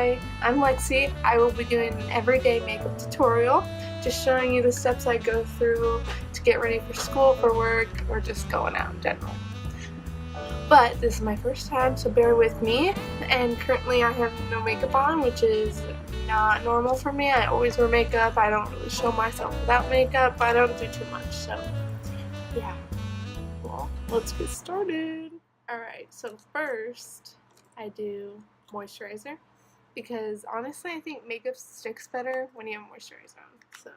Hi, I'm Lexi. I will be doing an everyday makeup tutorial, just showing you the steps I go through to get ready for school, for work, or just going out in general. But this is my first time, so bear with me. And currently I have no makeup on, which is not normal for me. I always wear makeup. I don't really show myself without makeup. I don't do too much, so yeah. Well, let's get started. Alright, so first I do moisturizer, because honestly I think makeup sticks better when you have moisturizer on. So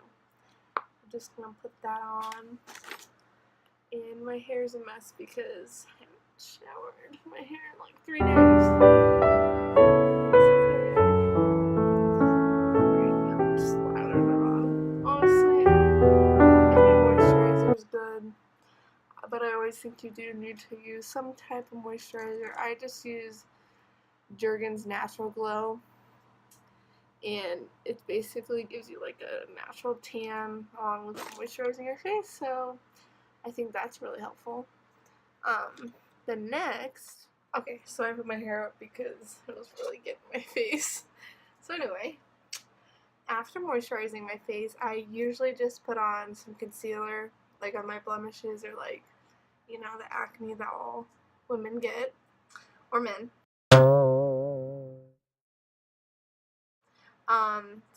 I'm just gonna put that on. And my hair is a mess because I haven't showered my hair in like 3 days. Honestly, any moisturizer is good, but I always think you do need to use some type of moisturizer. I just use Jergens Natural Glow, and it basically gives you like a natural tan along with moisturizing your face, so I think that's really helpful. The next, okay, so I put my hair up because it was really getting my face. So anyway, after moisturizing my face, I usually just put on some concealer, like on my blemishes, or like, you know, the acne that all women get, or men.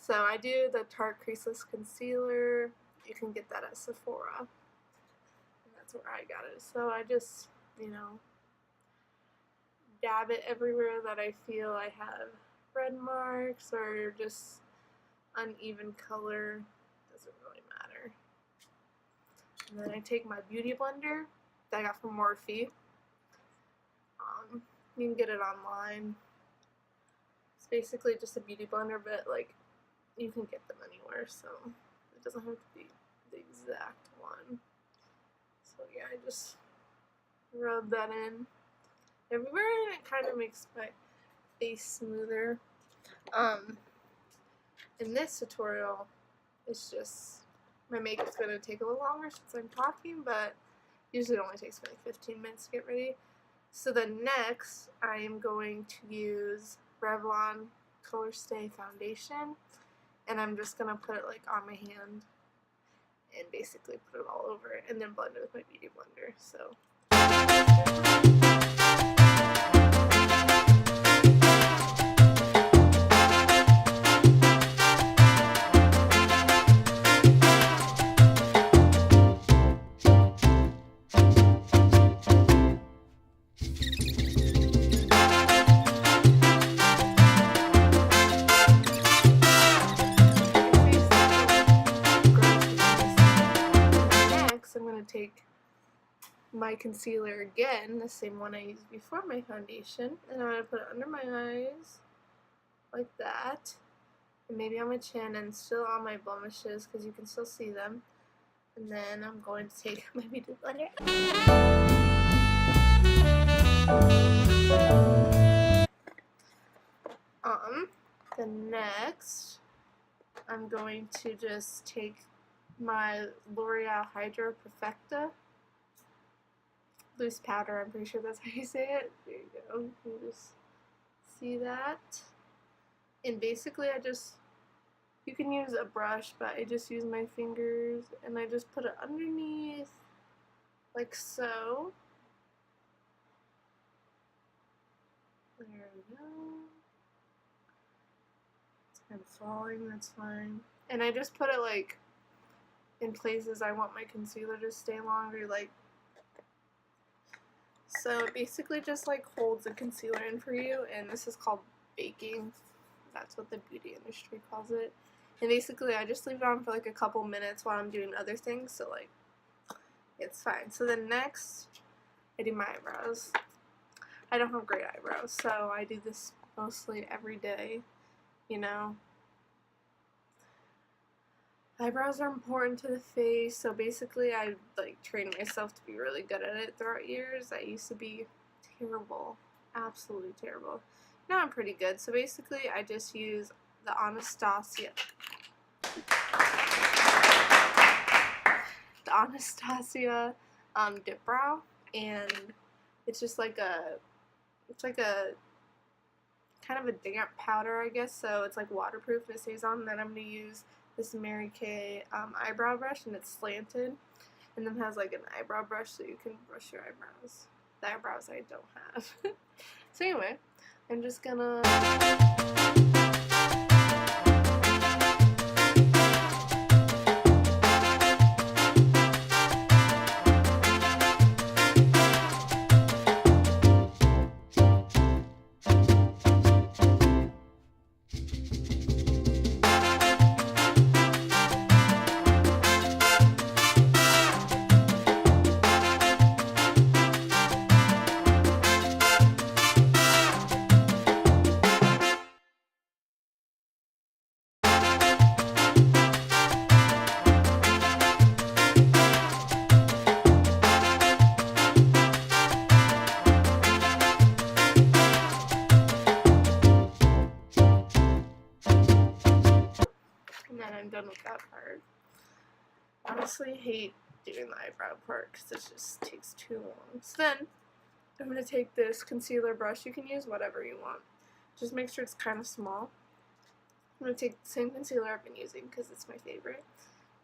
So I do the Tarte Creaseless Concealer. You can get that at Sephora. And that's where I got it. So I just, you know, dab it everywhere that I feel I have red marks or just uneven color. Doesn't really matter. And then I take my beauty blender that I got from Morphe. You can get it online. It's basically just a beauty blender, but like you can get them anywhere, so it doesn't have to be the exact one. So yeah, I just rub that in everywhere, and it kind of makes my face smoother. In this tutorial, it's just, my makeup's going to take a little longer since I'm talking, but usually it only takes me like 15 minutes to get ready. So then next, I am going to use Revlon Colorstay foundation, and I'm just going to put it like on my hand and basically put it all over it, and then blend it with my beauty blender. So I'm going to take my concealer again, the same one I used before my foundation, and I'm going to put it under my eyes like that, and maybe on my chin, and still on my blemishes because you can still see them. And then I'm going to take my beauty blender. Then next, I'm going to just take my Loreal Hydro Perfecte loose powder. I'm pretty sure that's how you say it. There you go. You just see that. And basically I just, you can use a brush, but I just use my fingers and I just put it underneath like so. There we go. It's kind of falling, that's fine. And I just put it like in places I want my concealer to stay longer, like so. It basically just like holds the concealer in for you, and this is called baking. That's what the beauty industry calls it. And basically I just leave it on for like a couple minutes while I'm doing other things, so like it's fine. So then next I do my eyebrows. I don't have great eyebrows, so I do this mostly every day, you know. Eyebrows are important to the face, so basically I like trained myself to be really good at it throughout years. I used to be terrible, absolutely terrible. Now I'm pretty good, so basically I just use the Anastasia dip brow, and it's just like a, it's like a kind of a damp powder, I guess, so it's like waterproof and it stays on. And then I'm going to use this Mary Kay eyebrow brush, and it's slanted, and then has like an eyebrow brush so you can brush your eyebrows. The eyebrows I don't have. So anyway, I'm just gonna and then I'm done with that part. Honestly, hate doing the eyebrow part because it just takes too long. So then I'm going to take this concealer brush. You can use whatever you want. Just make sure it's kind of small. I'm going to take the same concealer I've been using because it's my favorite.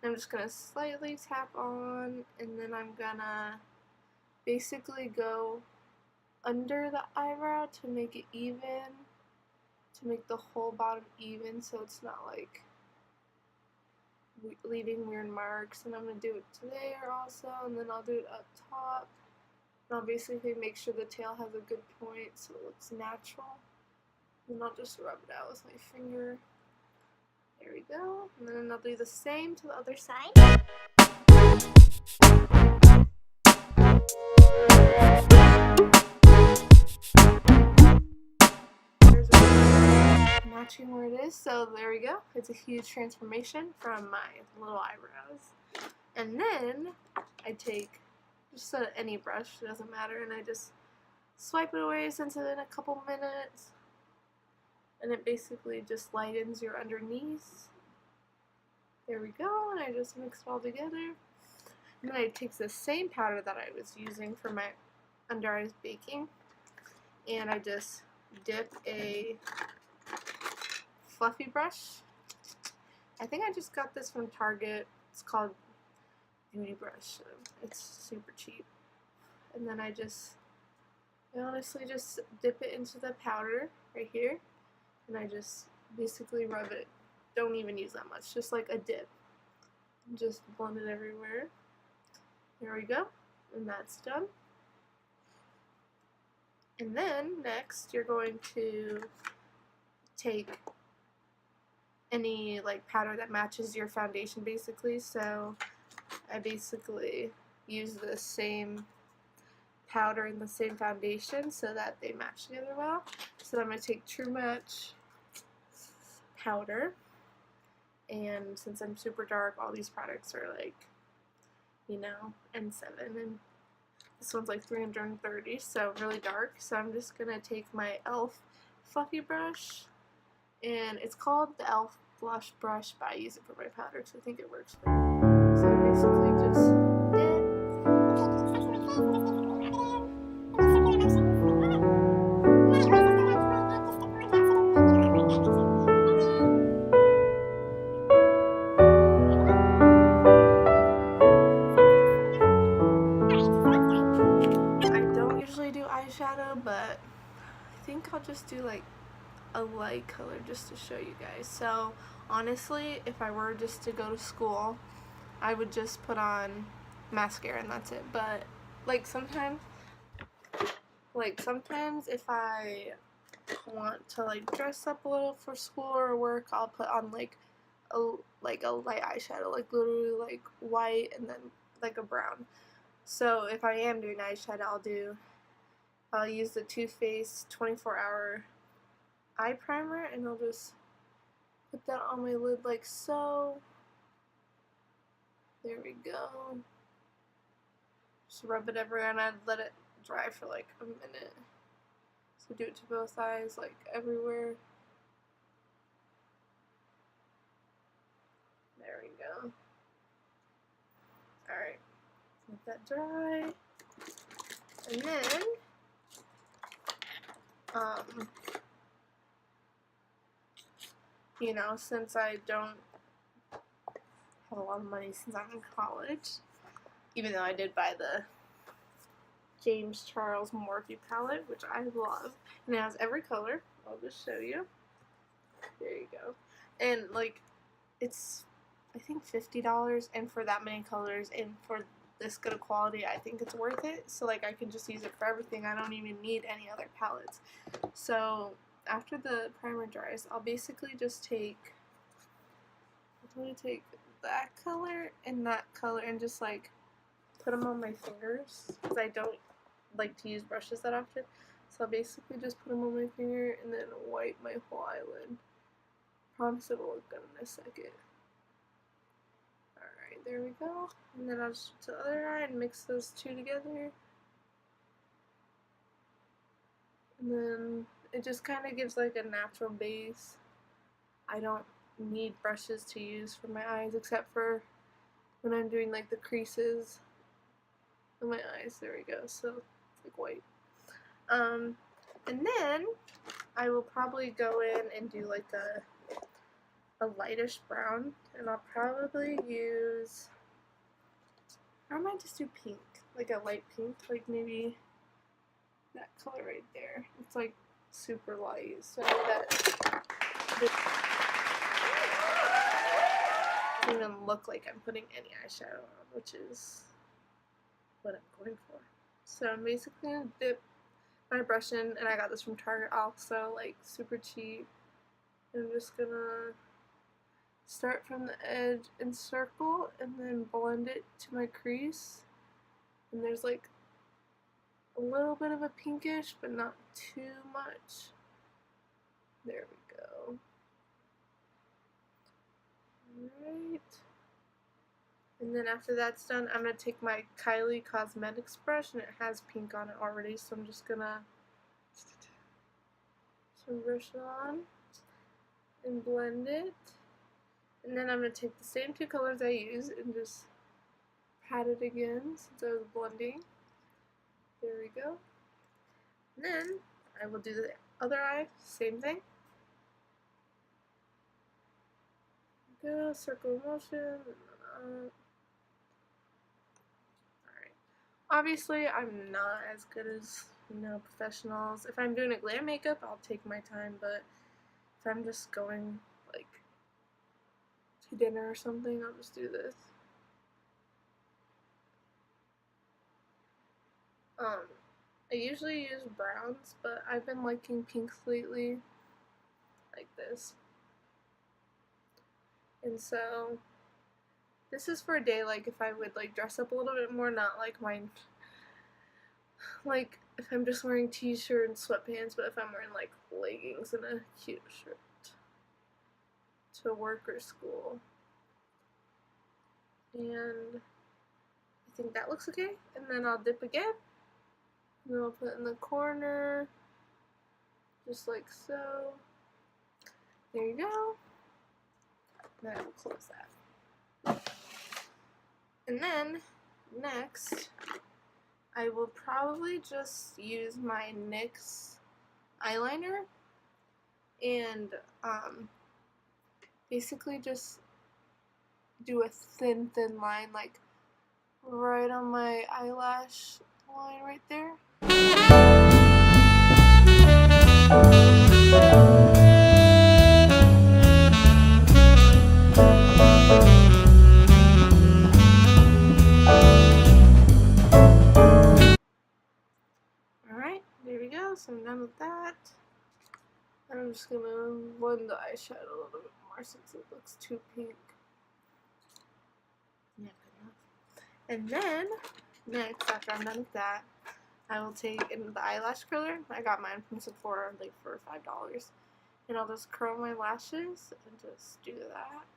I'm just going to slightly tap on, and then I'm going to basically go under the eyebrow to make it even, to make the whole bottom even so it's not like leaving weird marks. And I'm going to do it there also, and then I'll do it up top. And I'll basically make sure the tail has a good point so it looks natural. And I'll just rub it out with my finger. There we go. And then I'll do the same to the other side. There's a matching where it is. So there we go. It's a huge transformation from my little eyebrows. And then I take just any brush, it doesn't matter, and I just swipe it away since it's in a couple minutes. And it basically just lightens your underneath. There we go, and I just mix it all together. And then I take the same powder that I was using for my under eyes baking, and I just dip a fluffy brush. I think I just got this from Target. It's called Beauty Brush. It's super cheap. And then I honestly just dip it into the powder right here. And I just basically rub it. Don't even use that much, just like a dip. Just blend it everywhere. There we go. And that's done. And then next you're going to take any like powder that matches your foundation basically. So I basically use the same powder and the same foundation so that they match together well. So I'm going to take True Match powder, and since I'm super dark, all these products are like, you know, N7, and this one's like 330, so really dark. So I'm just going to take my e.l.f. fluffy brush, and it's called the e.l.f. blush brush, but I use it for my powder because I think it works for me. So I basically just eyeshadow, but I think I'll just do like a light color just to show you guys. So honestly, if I were just to go to school, I would just put on mascara and that's it. But like sometimes if I want to like dress up a little for school or work, I'll put on like a light eyeshadow, like literally like white and then like a brown. So if I am doing eyeshadow, I'll use the Too Faced 24-hour eye primer, and I'll just put that on my lid like so. There we go. Just rub it everywhere, and I'd let it dry for like a minute. So do it to both eyes, like everywhere. There we go. Alright, let that dry. And then you know, since I don't have a lot of money since I'm in college, even though I did buy the James Charles Morphe palette, which I love, and it has every color. I'll just show you. There you go. And like, it's I think $50, and for that many colors and for this good of quality, I think it's worth it. So like, I can just use it for everything. I don't even need any other palettes. So after the primer dries, I'll basically just take that color and that color and just like put them on my fingers, because I don't like to use brushes that often. So I'll basically just put them on my finger and then wipe my whole eyelid. Promise it will look good in a second. Alright, there we go. And then I'll just do the other eye and mix those two together. And then it just kind of gives like a natural base. I don't need brushes to use for my eyes except for when I'm doing like the creases on my eyes. There we go. So it's like white. And then I will probably go in and do like a lightish brown, and I'll probably use, or I might just do pink, like a light pink, like maybe that color right there. It's like super light, so that doesn't even look like I'm putting any eyeshadow on, which is what I'm going for. So I'm basically gonna dip my brush in, and I got this from Tarte also, like super cheap. I'm just gonna start from the edge and circle and then blend it to my crease. And there's like a little bit of a pinkish, but not too much. There we go. Alright. And then after that's done, I'm going to take my Kylie Cosmetics brush, and it has pink on it already, so I'm just going to brush it on and blend it. And then I'm going to take the same two colors I used and just pat it again since I was blending. There we go. And then I will do the other eye, same thing. Go, circle motion, and alright. Obviously, I'm not as good as, you know, professionals. If I'm doing a glam makeup, I'll take my time, but if I'm just going like to dinner or something, I'll just do this. I usually use browns, but I've been liking pinks lately, like this. And so this is for a day, like if I would like dress up a little bit more, not like mine, like if I'm just wearing t-shirt and sweatpants, but if I'm wearing like leggings and a cute shirt to work or school. And I think that looks okay. And then I'll dip again. And then I'll put it in the corner, just like so. There you go. And then I will close that. And then, next, I will probably just use my NYX eyeliner and basically just do a thin line, like right on my eyelash line right there. Alright, there we go. So I'm done with that. And I'm just gonna blend the eyeshadow a little bit more since it looks too pink. Yeah, good enough. And then, next, after I'm done with that, I will take in the eyelash curler. I got mine from Sephora like for $5. And I'll just curl my lashes and just do that.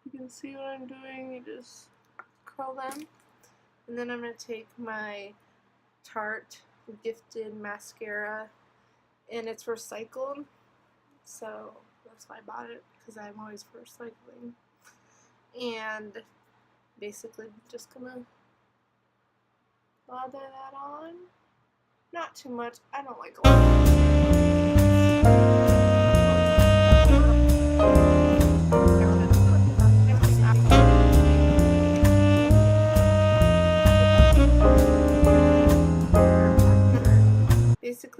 You can see what I'm doing. You just curl them. And then I'm going to take my Tarte Gifted mascara, and it's recycled, so that's why I bought it, because I'm always for recycling. And basically just gonna lather that on. Not too much. I don't like a lot.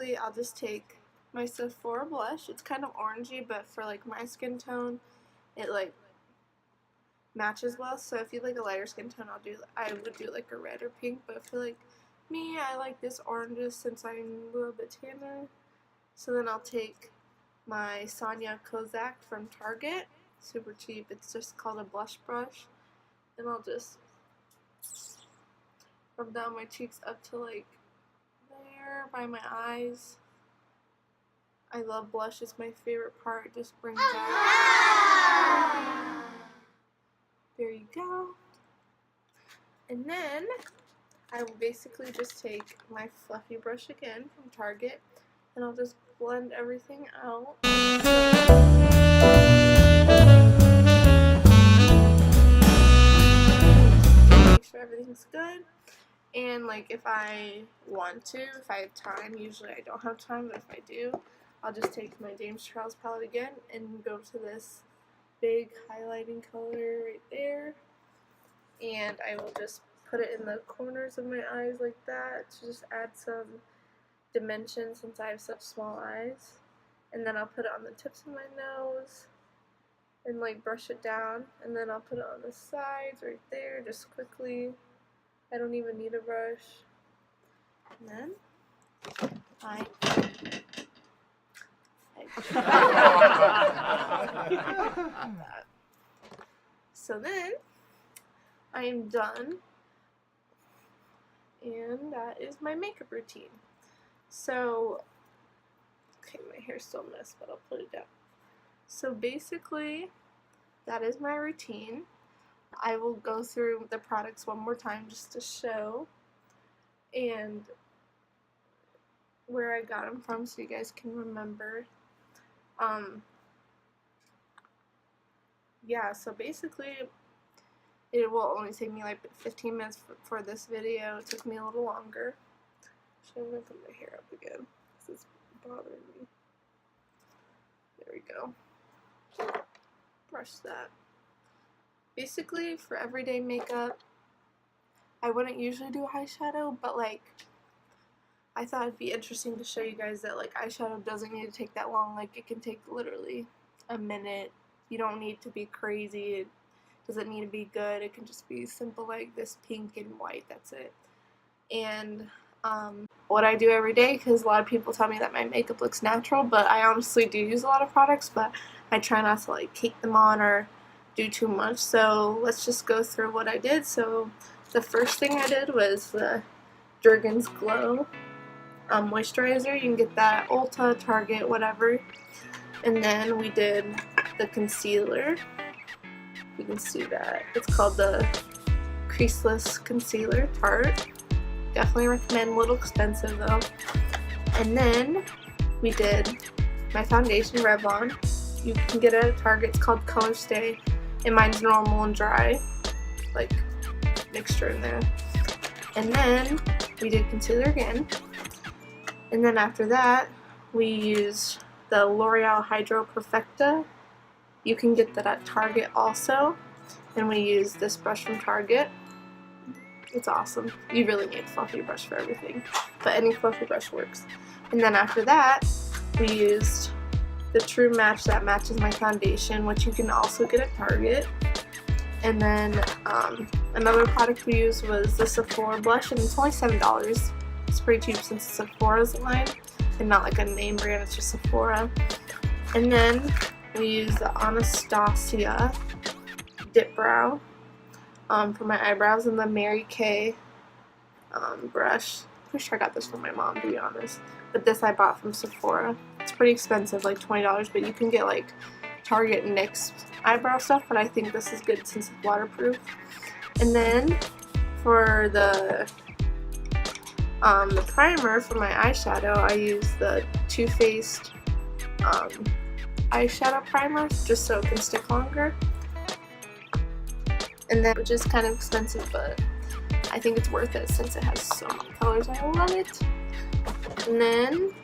basically I'll just take my Sephora blush. It's kind of orangey, but for like my skin tone, it like matches well. So if you like a lighter skin tone, I would do like a red or pink. But for like me, I like this orange since I'm a little bit tanner. So then I'll take my Sonia K from Target. Super cheap. It's just called a blush brush. And I'll just rub down my cheeks up to like there by my eyes. I love blush. It's my favorite part. It just brings out. There you go. And then I will basically just take my fluffy brush again from Target, and I'll just blend everything out. Make sure everything's good. And like if I want to, if I have time, usually I don't have time, but if I do, I'll just take my James Charles palette again and go to this big highlighting color right there, and I will just put it in the corners of my eyes like that to just add some dimension since I have such small eyes. And then I'll put it on the tips of my nose and like brush it down, and then I'll put it on the sides right there just quickly. I don't even need a brush. And then so then I am done, and that is my makeup routine. So, okay, my hair's still a mess, but I'll put it down. So basically, that is my routine. I will go through the products one more time just to show and where I got them from so you guys can remember. Yeah, so basically it will only take me like 15 minutes for this video. It took me a little longer. Actually, I'm going to put my hair up again because it's bothering me. There we go. Brush that. Basically, for everyday makeup, I wouldn't usually do eyeshadow, but like, I thought it'd be interesting to show you guys that like eyeshadow doesn't need to take that long. Like, it can take literally a minute. You don't need to be crazy. It doesn't need to be good. It can just be simple like this pink and white. That's it. And what I do every day, because a lot of people tell me that my makeup looks natural, but I honestly do use a lot of products, but I try not to like cake them on or do too much. So let's just go through what I did. So the first thing I did was the Jergens Glow moisturizer. You can get that at Ulta, Target, whatever. And then we did the concealer. You can see that. It's called the Creaseless Concealer, Tarte. Definitely recommend. A little expensive though. And then we did my foundation, Revlon. You can get it at Target. It's called Colorstay. And mine's normal and dry, like mixture in there. And then we did concealer again. And then after that, we used the L'Oreal Hydro Perfecte. You can get that at Target also. And we used this brush from Target. It's awesome. You really need a fluffy brush for everything, but any fluffy brush works. And then after that, we used the True Match that matches my foundation, which you can also get at Target. And then another product we used was the Sephora blush, and it's only $7. It's pretty cheap since it's Sephora's line and not like a name brand, it's just Sephora. And then we used the Anastasia Dip Brow for my eyebrows, and the Mary Kay brush. Pretty sure I got this from my mom, to be honest. But this I bought from Sephora. It's pretty expensive, like $20, but you can get like Target NYX eyebrow stuff, but I think this is good since it's waterproof. And then for the primer for my eyeshadow, I use the Too Faced eyeshadow primer just so it can stick longer. And then, which is kind of expensive, but I think it's worth it since it has so many colors. I love it. And then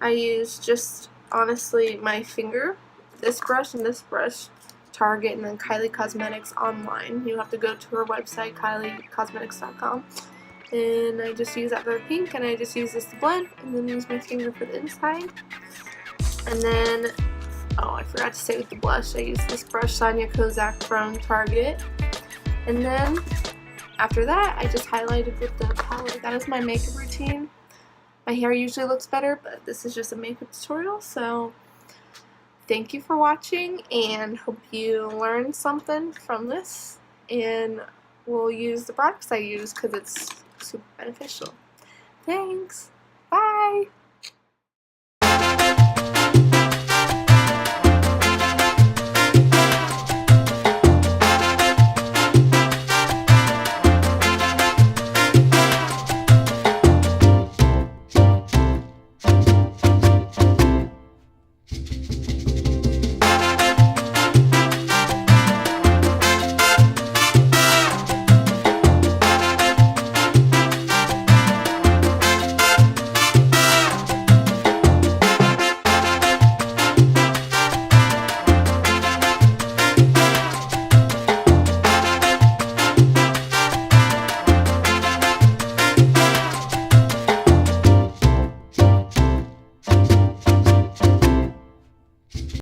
I use just honestly my finger, this brush and this brush, Target, and then Kylie Cosmetics online. You have to go to her website, KylieCosmetics.com. And I just use that for the pink, and I just use this to blend, and then use my finger for the inside. And then, oh, I forgot to say with the blush, I use this brush, Sonia K from Target. And then, after that, I just highlighted with the palette. That is my makeup routine. My hair usually looks better, but this is just a makeup tutorial, so thank you for watching, and hope you learned something from this, and will use the products I use because it's super beneficial. Thanks. Bye.